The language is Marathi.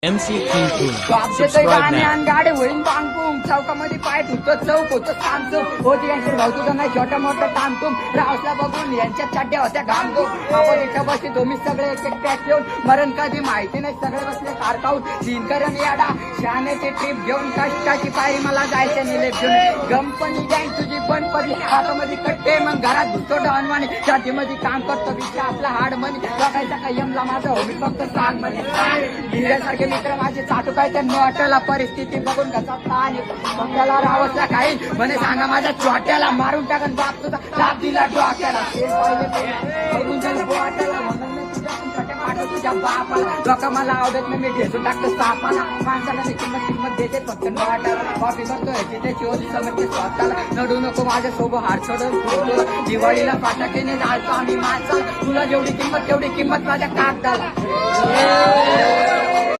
MC King Pool. गाणे Subscribe now. आणि गाडे होईन बांगपूम चौकामध्ये पाय धुतो चौक होतो तामतूम होती यांचे भाऊ तुझं नाही छोटा मोठा तामतूम रावसला बघून यांच्या चड्ड्या होत्या घामतूम आपण इथं बसली तुम्ही सगळे एक एक टॅक घेऊन मरण कधी माहिती नाही सगळे बसले कारकाऊन सीनकरण याडा शहाण्याची ट्रिप घेऊन कष्टाची पायरी मला जायचं निलेप घेऊन कंपनी गँग तुझी पण पडली हातामध्ये कट्टे मग घरात घुसतो डॉनवाणी छातीमध्ये काम करतो विषय आपला हाड मनी बघायचा का यमला माझा होमी फक्त सांग म्हणे सारखे मित्र माझे चाटू काय त्या नोटाला परिस्थिती बघून कसा ताण मग त्याला रावसला काही म्हणे सांगा माझ्या चोट्याला मारून टाकन बाप तुझा लाभ दिला डोक्याला बघून त्याला बोटाला म्हणून मी तुझ्या पाठव तुझ्या बापाला लोक मला आवडत नाही मी ढेसून टाकतो सापाला माणसाला मी किंमत देते फक्त नोटाला कॉफी करतो ह्याची त्याची होती समजते स्वतःला नडू नको माझ्या सोबत हार सोडून दिवाळीला फटाकेने जाळतो आम्ही माणसा तुला जेवढी किंमत तेवढी किंमत माझ्या कागदाला